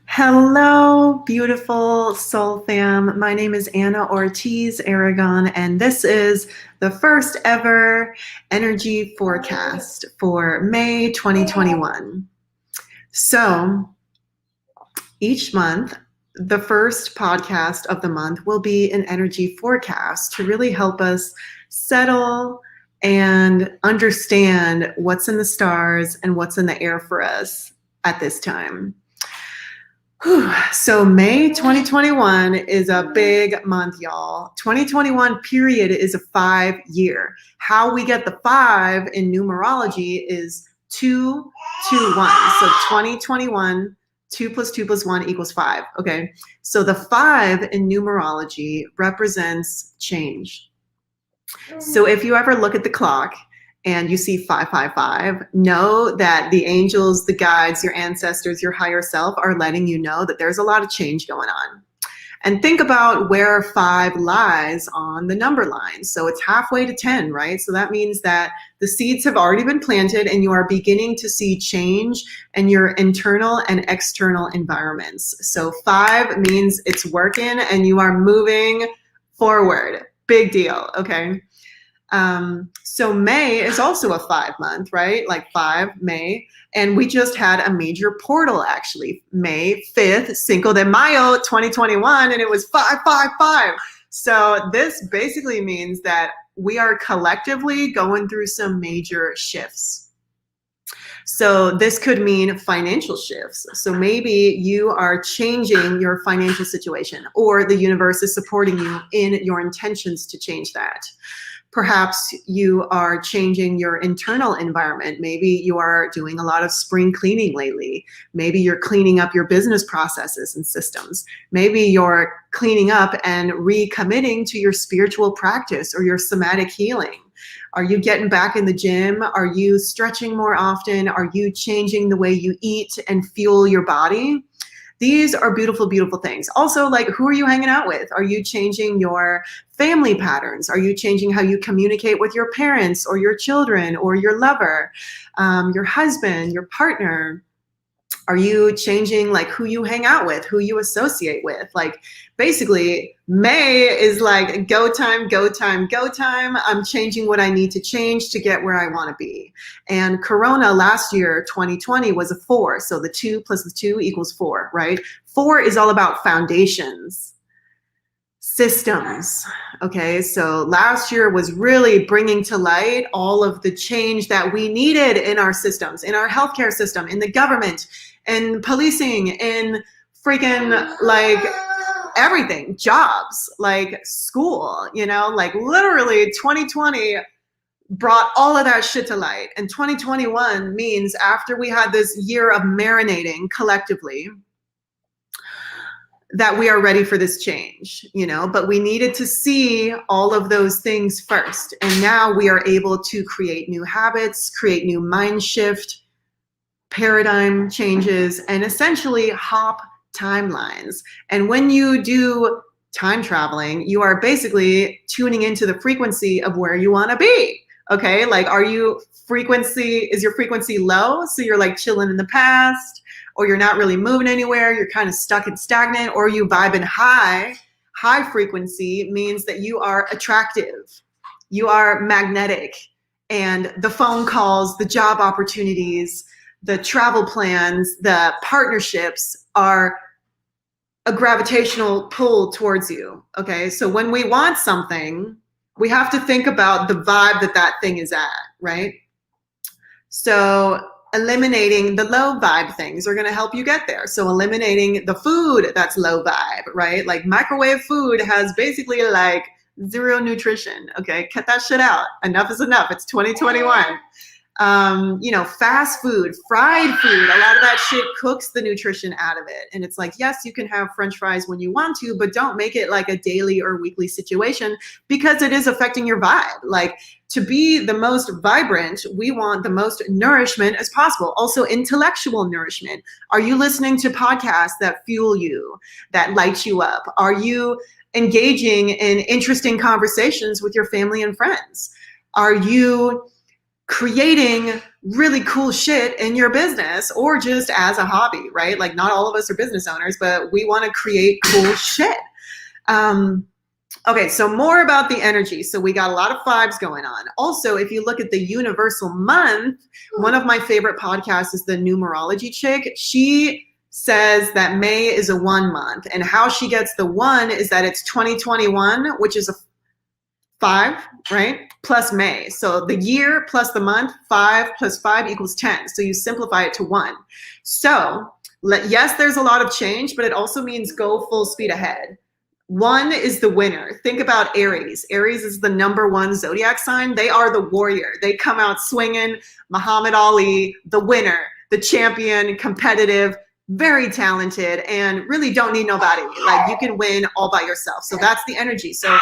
Hello, beautiful soul fam. My name is Anna Ortiz Aragon, and this is the first ever energy forecast for May 2021. So each month, the first podcast of the month will be an energy forecast to really help us settle and understand what's in the stars and what's in the air for us at this time. So May 2021 is a big month, y'all. 2021 period is a 5-year. How we get the 5 in numerology is 2, 2, 1. So 2021, 2 plus 2 plus 1 equals 5. Okay. So the 5 in numerology represents change. So if you ever look at the clock and you see 555, know that the angels, the guides, your ancestors, your higher self are letting you know that there's a lot of change going on. And think about where 5 lies on the number line. So it's halfway to 10, right? So that means that the seeds have already been planted and you are beginning to see change in your internal and external environments. So 5 means it's working and you are moving forward. Big deal, okay? So May is also a 5 month, right? Like 5 May. And we just had a major portal actually, May 5th, Cinco de Mayo, 2021, and it was 555. So this basically means that we are collectively going through some major shifts. So this could mean financial shifts. So maybe you are changing your financial situation, or the universe is supporting you in your intentions to change that. Perhaps you are changing your internal environment. Maybe you are doing a lot of spring cleaning lately. Maybe you're cleaning up your business processes and systems. Maybe you're cleaning up and recommitting to your spiritual practice or your somatic healing. Are you getting back in the gym? Are you stretching more often? Are you changing the way you eat and fuel your body? These are beautiful, beautiful things. Also, like, who are you hanging out with? Are you changing your family patterns? Are you changing how you communicate with your parents or your children or your lover, your husband, your partner? Are you changing like who you hang out with, who you associate with? Like basically May is like go time, go time, go time. I'm changing what I need to change to get where I want to be. And Corona last year, 2020, was a 4. So the 2 plus the 2 equals 4, right? 4 is all about foundations, systems. Okay, so last year was really bringing to light all of the change that we needed in our systems, in our healthcare system, in the government, in policing, in freaking like everything, jobs, like school, you know, like literally 2020 brought all of that shit to light. And 2021 means after we had this year of marinating collectively, that we are ready for this change, you know, but we needed to see all of those things first. And now we are able to create new habits, create new mind shift, paradigm changes, and essentially hop timelines. And when you do time traveling, you are basically tuning into the frequency of where you want to be. Okay, like is your frequency low? So you're like chilling in the past, or you're not really moving anywhere, you're kind of stuck and stagnant, or you vibing high. High frequency means that you are attractive, you are magnetic, and the phone calls, the job opportunities, the travel plans, the partnerships are a gravitational pull towards you. Okay, so when we want something, we have to think about the vibe that thing is at, right? So eliminating the low vibe things are going to help you get there. So eliminating the food that's low vibe, right? Like microwave food has basically like 0 nutrition. Okay, cut that shit out. Enough is enough. It's 2021. You know, fast food, fried food, a lot of that shit cooks the nutrition out of it. And it's like, yes, you can have French fries when you want to, but don't make it like a daily or weekly situation, because it is affecting your vibe. Like, to be the most vibrant, we want the most nourishment as possible. Also intellectual nourishment. Are you listening to podcasts that fuel you, that light you up? Are you engaging in interesting conversations with your family and friends? Are you creating really cool shit in your business or just as a hobby, right? Like not all of us are business owners, but we want to create cool shit. Okay, so more about the energy. So we got a lot of fives going on. Also, if you look at the universal month, one of my favorite podcasts is the Numerology chick. She says that May is a 1 month, and how she gets the 1 is that it's 2021, which is a 5, right? Plus May. So the year plus the month, 5 plus 5 equals 10. So you simplify it to 1. So yes, there's a lot of change, but it also means go full speed ahead. 1 is the winner. Think about Aries. Aries is the #1 zodiac sign. They are the warrior. They come out swinging. Muhammad Ali, the winner, the champion, competitive, very talented, and really don't need nobody. Like you can win all by yourself. So that's the energy. So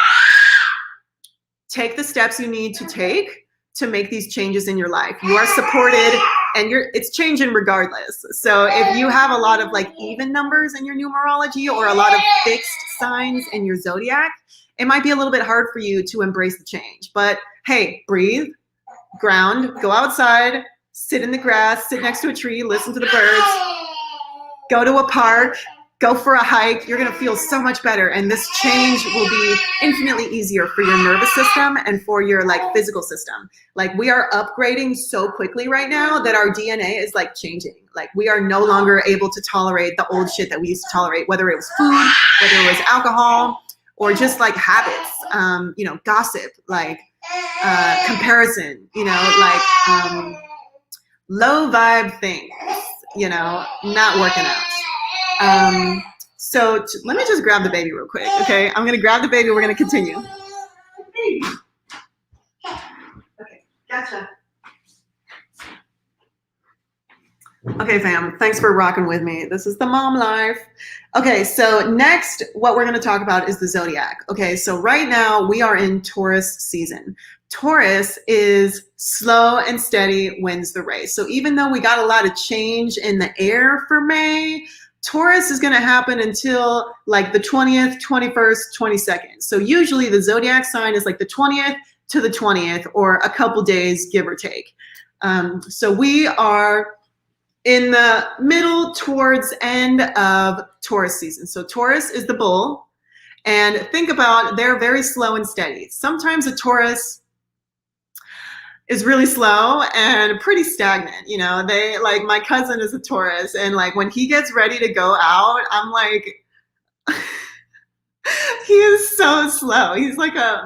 take the steps you need to take to make these changes in your life. You are supported, and it's changing regardless. So if you have a lot of like even numbers in your numerology or a lot of fixed signs in your zodiac, it might be a little bit hard for you to embrace the change. But hey, breathe, ground, go outside, sit in the grass, sit next to a tree, listen to the birds, go to a park, go for a hike. You're going to feel so much better. And this change will be infinitely easier for your nervous system and for your like physical system. Like we are upgrading so quickly right now that our DNA is like changing. Like we are no longer able to tolerate the old shit that we used to tolerate, whether it was food, whether it was alcohol, or just like habits, gossip, like comparison, like low vibe things, not working out. So let me just grab the baby real quick. Okay. I'm going to grab the baby. We're going to continue. Okay. Gotcha. Okay, fam. Thanks for rocking with me. This is the mom life. Okay. So next, what we're going to talk about is the zodiac. Okay. So right now we are in Taurus season. Taurus is slow and steady wins the race. So even though we got a lot of change in the air for May, Taurus is going to happen until like the 20th, 21st, 22nd. So usually the zodiac sign is like the 20th to the 20th or a couple days, give or take. So we are in the middle towards end of Taurus season. So Taurus is the bull. And think about, they're very slow and steady. Sometimes a Taurus is really slow and pretty stagnant. They like, my cousin is a Taurus, and like when he gets ready to go out, I'm like, he is so slow. He's like a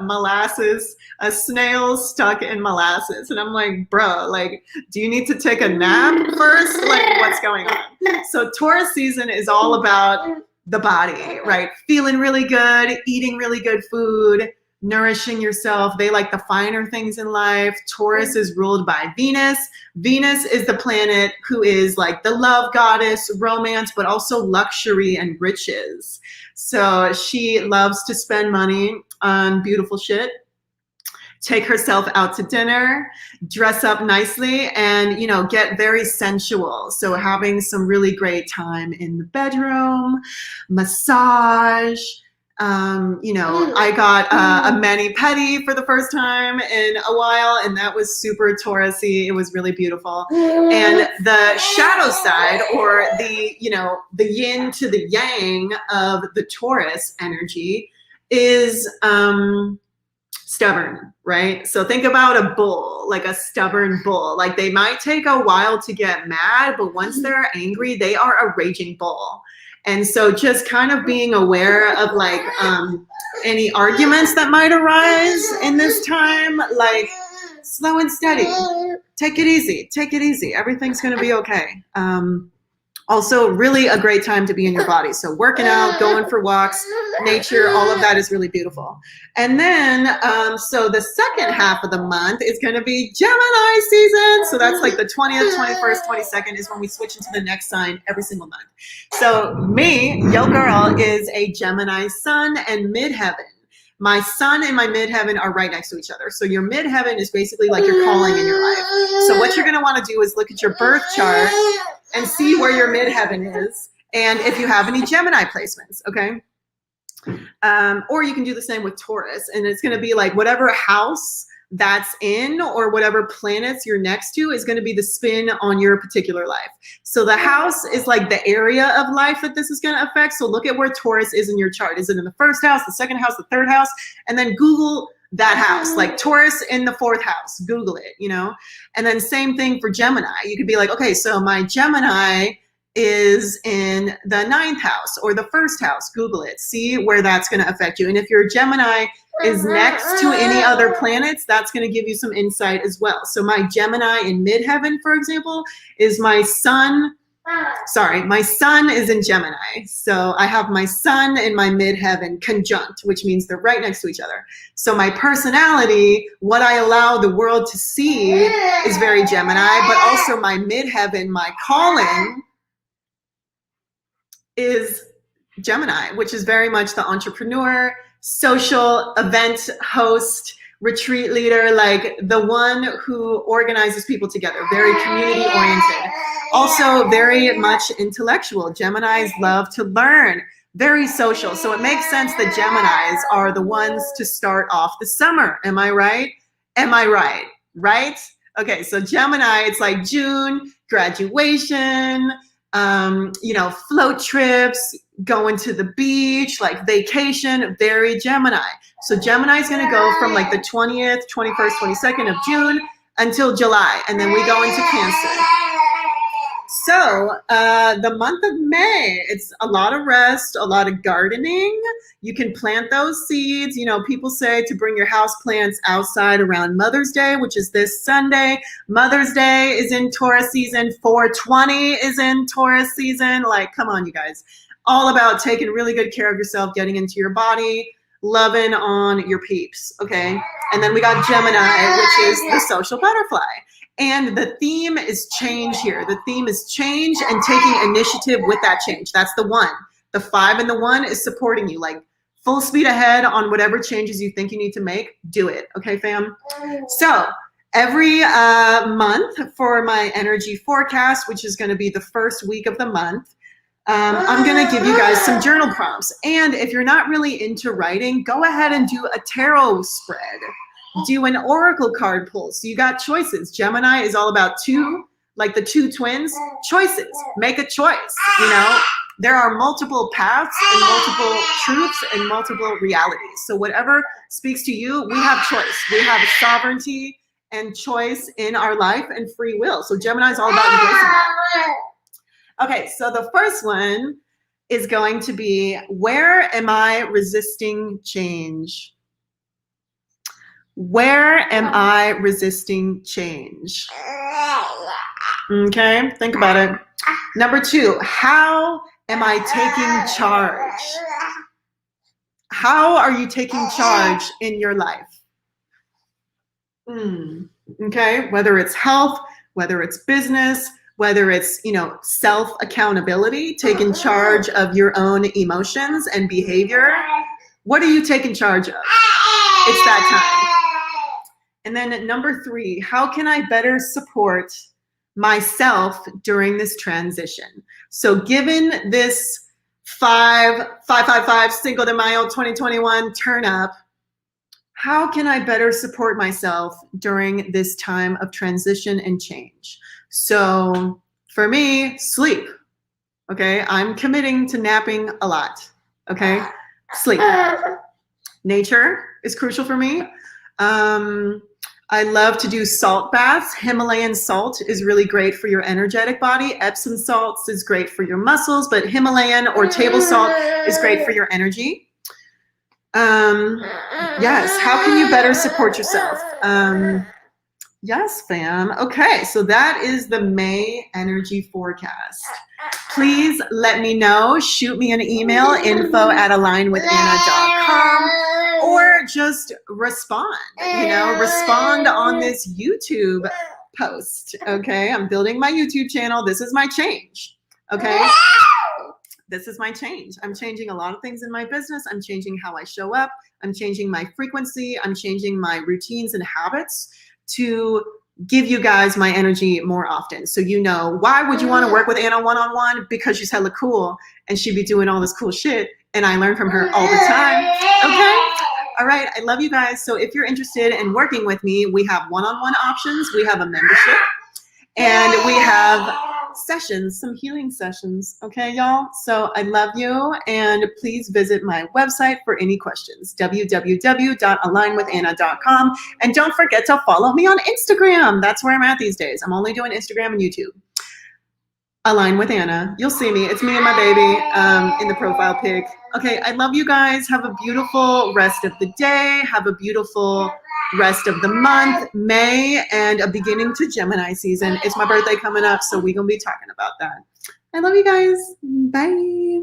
snail stuck in molasses. And I'm like, bro, like, do you need to take a nap first? Like, what's going on? So Taurus season is all about the body, right? Feeling really good, eating really good food, nourishing yourself. They like the finer things in life. Taurus is ruled by Venus. Venus is the planet who is like the love goddess, romance, but also luxury and riches. So she loves to spend money on beautiful shit, take herself out to dinner, dress up nicely, and, get very sensual. So having some really great time in the bedroom, massage. I got a mani-pedi for the first time in a while, and that was super Taurus-y. It was really beautiful. And the shadow side, or the yin to the yang of the Taurus energy is stubborn, right? So think about a bull, like a stubborn bull. Like they might take a while to get mad, but once they're angry, they are a raging bull. And so just kind of being aware of like any arguments that might arise in this time, like slow and steady, take it easy, everything's going to be okay. Also really a great time to be in your body. So working out, going for walks, nature, all of that is really beautiful. And then, so the second half of the month is going to be Gemini season. So that's like the 20th, 21st, 22nd is when we switch into the next sign every single month. So me, yo girl, is a Gemini sun and midheaven. My sun and my midheaven are right next to each other. So your midheaven is basically like your calling in your life. So what you're going to want to do is look at your birth chart and see where your midheaven is, and if you have any Gemini placements, okay? Or you can do the same with Taurus, and it's going to be like whatever house that's in, or whatever planets you're next to, is going to be the spin on your particular life. So the house is like the area of life that this is going to affect. So look at where Taurus is in your chart. Is it in the first house, the second house, the third house? And then Google that house, like Taurus in the fourth house. Google it, you know? And then same thing for Gemini. You could be like, okay, so my Gemini is in the ninth house or the first house. Google it. See where that's going to affect you. And if your Gemini is next to any other planets, that's going to give you some insight as well. So my Gemini in midheaven, for example, is my sun. Sorry, my sun is in Gemini. So I have my sun in my midheaven conjunct, which means they're right next to each other. So my personality, what I allow the world to see, is very Gemini, but also my midheaven, my calling, is Gemini, which is very much the entrepreneur, social event host, retreat leader, like the one who organizes people together, very community oriented. Also very much intellectual. Geminis love to learn, very social. So it makes sense that Geminis are the ones to start off the summer. Am I right? Am I right? Right? Okay, so Gemini, it's like June, graduation, you know, float trips, going to the beach, like vacation, very Gemini. So Gemini is going to go from like the 20th, 21st, 22nd of June until July. And then we go into Cancer. So the month of May, it's a lot of rest, a lot of gardening. You can plant those seeds. You know, people say to bring your house plants outside around Mother's Day, which is this Sunday. Mother's Day is in Taurus season. 420 is in Taurus season. Like, come on, you guys. All about taking really good care of yourself, getting into your body, loving on your peeps, okay? And then we got Gemini, which is the social butterfly. And the theme is change here. The theme is change and taking initiative with that change. That's the one. The 5 and the 1 is supporting you, like full speed ahead on whatever changes you think you need to make. Do it, okay, fam? So every month for my energy forecast, which is going to be the first week of the month, I'm going to give you guys some journal prompts. And if you're not really into writing, go ahead and do a tarot spread. Do an oracle card pull. So you got choices. Gemini is all about two, like the two twins. Choices. Make a choice. You know, there are multiple paths and multiple truths and multiple realities. So whatever speaks to you, we have choice. We have sovereignty and choice in our life and free will. So Gemini is all about embracing that. Okay, so the first one is going to be, where am I resisting change? Where am I resisting change? Okay, think about it. Number 2, how am I taking charge? How are you taking charge in your life? Okay, whether it's health, whether it's business, whether it's, you know, self-accountability, taking charge of your own emotions and behavior. What are you taking charge of? It's that time. And then number 3, how can I better support myself during this transition? So given this 555 Cinco de Mayo 2021 turn up, how can I better support myself during this time of transition and change? So for me, sleep. Okay, I'm committing to napping a lot. Okay, sleep. Nature is crucial for me. I love to do salt baths. Himalayan salt is really great for your energetic body. Epsom salts is great for your muscles, but Himalayan or table salt is great for your energy. Yes, how can you better support yourself? Yes, fam. Okay, so that is the May energy forecast. Please let me know. Shoot me an email, info@alignwithanna.com, or just respond. You know, respond on this YouTube post. Okay, I'm building my YouTube channel. This is my change. Okay, this is my change. I'm changing a lot of things in my business. I'm changing how I show up. I'm changing my frequency. I'm changing my routines and habits to give you guys my energy more often. So you know, why would you want to work with Anna one-on-one? Because she's hella cool and she'd be doing all this cool shit and I learn from her all the time. Okay? All right. I love you guys. So if you're interested in working with me, we have one-on-one options. We have a membership. And we have sessions, some healing sessions. Okay, y'all? So I love you. And please visit my website for any questions, www.alignwithanna.com. And don't forget to follow me on Instagram. That's where I'm at these days. I'm only doing Instagram and YouTube. Align with Anna. You'll see me. It's me and my baby in the profile pic. Okay, I love you guys. Have a beautiful rest of the day. Have a beautiful rest of the month, May, and a beginning to Gemini season. It's my birthday coming up, so we're going to be talking about that. I love you guys. Bye.